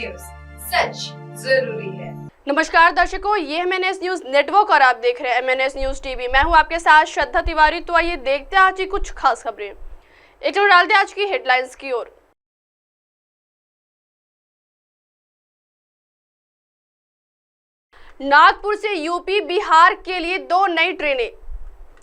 News, सच जरूरी है। नमस्कार दर्शकों, ये है MNS न्यूज नेटवर्क और आप देख रहे हैं MNS न्यूज टीवी। मैं हूं आपके साथ श्रद्धा तिवारी। तो आइए देखते हैं आज की कुछ खास खबरें। एक नजर डालते हैं आज की हेडलाइंस की ओर। नागपुर से यूपी बिहार के लिए 2 नई ट्रेनें।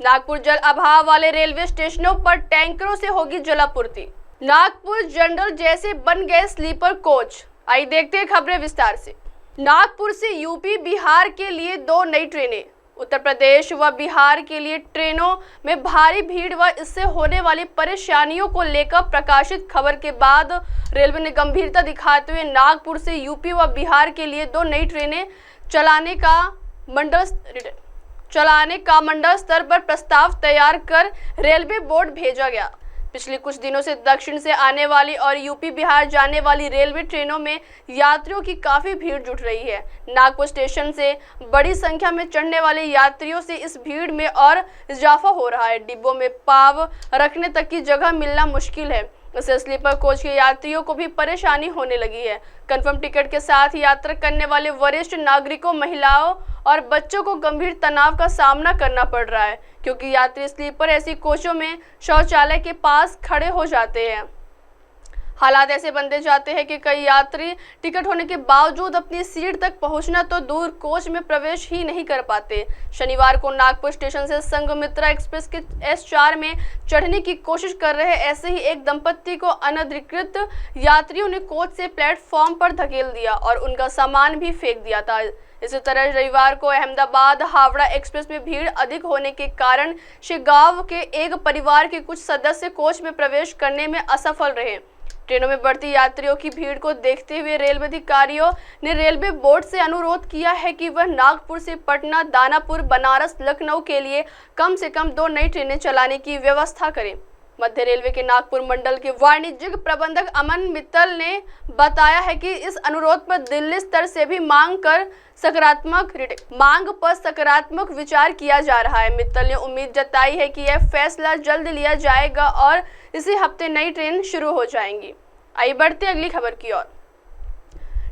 नागपुर जल अभाव वाले रेलवे स्टेशनों पर टैंकरों से होगी जलापूर्ति। नागपुर जनरल जैसे बन गए स्लीपर कोच। आइए देखते हैं खबरें विस्तार से। नागपुर से यूपी बिहार के लिए 2 नई ट्रेनें। उत्तर प्रदेश व बिहार के लिए ट्रेनों में भारी भीड़ व इससे होने वाली परेशानियों को लेकर प्रकाशित खबर के बाद रेलवे ने गंभीरता दिखाते हुए नागपुर से यूपी व बिहार के लिए 2 नई ट्रेनें चलाने का मंडल स्तर पर प्रस्ताव तैयार कर रेलवे बोर्ड भेजा गया। पिछले कुछ दिनों से दक्षिण से आने वाली और यूपी बिहार जाने वाली रेलवे ट्रेनों में यात्रियों की काफी भीड़ जुट रही है। नागपुर स्टेशन से बड़ी संख्या में चढ़ने वाले यात्रियों से इस भीड़ में और इजाफा हो रहा है। डिब्बों में पाव रखने तक की जगह मिलना मुश्किल है। इससे स्लीपर कोच के यात्रियों को भी परेशानी होने लगी है। कंफर्म टिकट के साथ यात्रा करने वाले वरिष्ठ नागरिकों, महिलाओं और बच्चों को गंभीर तनाव का सामना करना पड़ रहा है, क्योंकि यात्री स्लीपर ऐसी कोचों में शौचालय के पास खड़े हो जाते हैं। हालात ऐसे बनते जाते हैं कि कई यात्री टिकट होने के बावजूद अपनी सीट तक पहुंचना तो दूर कोच में प्रवेश ही नहीं कर पाते। शनिवार को नागपुर स्टेशन से संघमित्रा एक्सप्रेस के S4 में चढ़ने की कोशिश कर रहे ऐसे ही एक दंपत्ति को अनधिकृत यात्रियों ने कोच से प्लेटफॉर्म पर धकेल दिया और उनका सामान भी फेंक दिया था। इसी तरह रविवार को अहमदाबाद हावड़ा एक्सप्रेस में भीड़ अधिक होने के कारण शेगांव के एक परिवार के कुछ सदस्य कोच में प्रवेश करने में असफल रहे। ट्रेनों में बढ़ती यात्रियों की भीड़ को देखते हुए रेलवे अधिकारियों ने रेलवे बोर्ड से अनुरोध किया है कि वह नागपुर से पटना, दानापुर, बनारस, लखनऊ के लिए कम से कम 2 नई ट्रेनें चलाने की व्यवस्था करें। मध्य रेलवे के नागपुर मंडल के वाणिज्यिक प्रबंधक अमन मित्तल ने बताया है कि इस अनुरोध पर दिल्ली स्तर से भी मांग पर सकारात्मक विचार किया जा रहा है। मित्तल ने उम्मीद जताई है कि यह फैसला जल्द लिया जाएगा और इसी हफ्ते नई ट्रेन शुरू हो जाएंगी। आइए बढ़ते अगली खबर की ओर।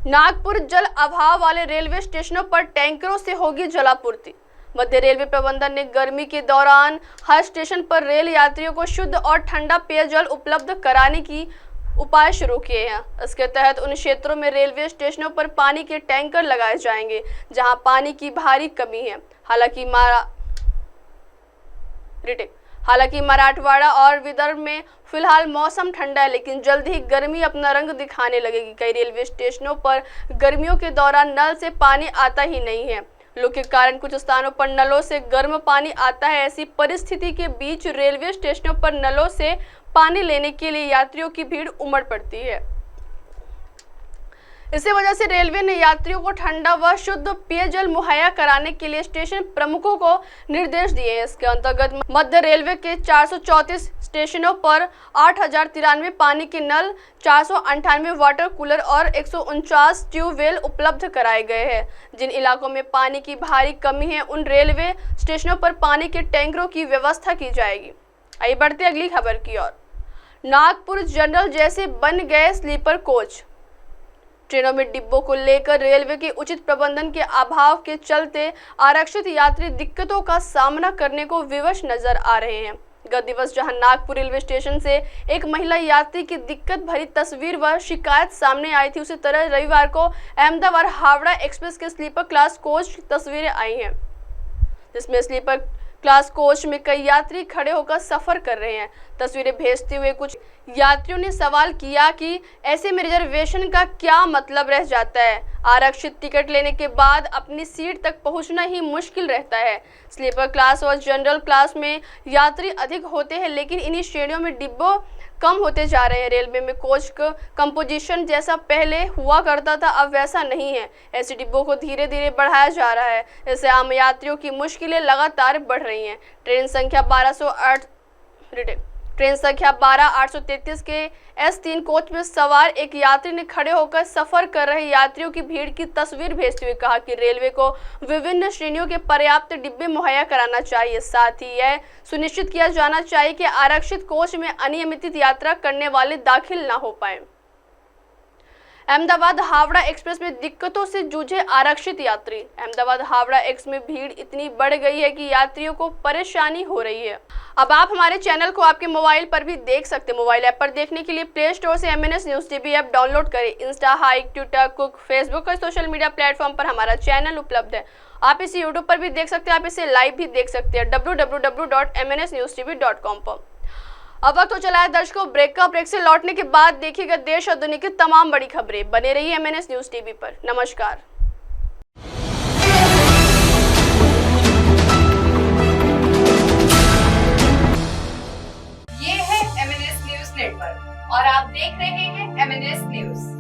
नागपुर जल अभाव वाले रेलवे स्टेशनों पर टैंकरों से होगी जलापूर्ति। मध्य रेलवे प्रबंधन ने गर्मी के दौरान हर स्टेशन पर रेल यात्रियों को शुद्ध और ठंडा पेयजल उपलब्ध कराने की उपाय शुरू किए हैं। इसके तहत उन क्षेत्रों में रेलवे स्टेशनों पर पानी के टैंकर लगाए जाएंगे जहां पानी की भारी कमी है। हालांकि मराठवाड़ा और विदर्भ में फिलहाल मौसम ठंडा है, लेकिन जल्द ही गर्मी अपना रंग दिखाने लगेगी। कई रेलवे स्टेशनों पर गर्मियों के दौरान नल से पानी आता ही नहीं है। लू के कारण कुछ स्थानों पर नलों से गर्म पानी आता है। ऐसी परिस्थिति के बीच रेलवे स्टेशनों पर नलों से पानी लेने के लिए यात्रियों की भीड़ उमड़ पड़ती है। इसी वजह से रेलवे ने यात्रियों को ठंडा व शुद्ध पेयजल मुहैया कराने के लिए स्टेशन प्रमुखों को निर्देश दिए हैं। इसके अंतर्गत मध्य रेलवे के 434 स्टेशनों पर 8093 पानी के नल, 498 वाटर कूलर और 149 ट्यूबवेल उपलब्ध कराए गए हैं। जिन इलाकों में पानी की भारी कमी है उन रेलवे स्टेशनों पर पानी के टैंकरों की व्यवस्था की जाएगी। आइए बढ़ते अगली खबर की ओर। नागपुर जनरल जैसे बन गए स्लीपर कोच। ट्रेनों में डिब्बों को लेकर रेलवे के उचित प्रबंधन के अभाव के चलते आरक्षित यात्री दिक्कतों का सामना करने को विवश नजर आ रहे हैं। गत दिवस जहां नागपुर रेलवे स्टेशन से एक महिला यात्री की दिक्कत भरी तस्वीर व शिकायत सामने आई थी, उसी तरह रविवार को अहमदाबाद हावड़ा एक्सप्रेस के स्लीपर क्लास कोच की तस्वीरें आई हैं, जिसमें स्लीपर क्लास कोच में कई यात्री खड़े होकर सफर कर रहे हैं। तस्वीरें भेजते हुए कुछ यात्रियों ने सवाल किया कि ऐसे में रिजर्वेशन का क्या मतलब रह जाता है। आरक्षित टिकट लेने के बाद अपनी सीट तक पहुंचना ही मुश्किल रहता है। स्लीपर क्लास और जनरल क्लास में यात्री अधिक होते हैं, लेकिन इन्हीं श्रेणियों में डिब्बों कम होते जा रहे हैं। रेलवे में कोच का कंपोजिशन जैसा पहले हुआ करता था, अब वैसा नहीं है। ऐसे डिब्बों को धीरे धीरे बढ़ाया जा रहा है। इससे आम यात्रियों की मुश्किलें लगातार बढ़ रही हैं। ट्रेन संख्या 12833 के S3 कोच में सवार एक यात्री ने खड़े होकर सफर कर रहे यात्रियों की भीड़ की तस्वीर भेजते हुए कहा कि रेलवे को विभिन्न श्रेणियों के पर्याप्त डिब्बे मुहैया कराना चाहिए। साथ ही यह सुनिश्चित किया जाना चाहिए कि आरक्षित कोच में अनियमित यात्रा करने वाले दाखिल न हो पाए। अहमदाबाद हावड़ा एक्सप्रेस में दिक्कतों से जूझे आरक्षित यात्री। अहमदाबाद हावड़ा एक्स में भीड़ इतनी बढ़ गई है कि यात्रियों को परेशानी हो रही है। अब आप हमारे चैनल को आपके मोबाइल पर भी देख सकते हैं। मोबाइल ऐप पर देखने के लिए प्ले स्टोर से MNS news TV app download करें। इंस्टा, हाइक, ट्विटर, कुक, फेसबुक और सोशल मीडिया प्लेटफॉर्म पर हमारा चैनल उपलब्ध है। आप इसे यूट्यूब पर भी देख सकते हैं, आप इसे लाइव भी देख सकते हैं www.mnsnewstv.com पर। अब वक्त हो चला है दर्शकों ब्रेक का। ब्रेक से लौटने के बाद देखिएगा देश और दुनिया की तमाम बड़ी खबरें। बने रहिए MNS न्यूज़ टीवी पर। नमस्कार। ये है MNS न्यूज़ नेटवर्क और आप देख रहे हैं MNS न्यूज़।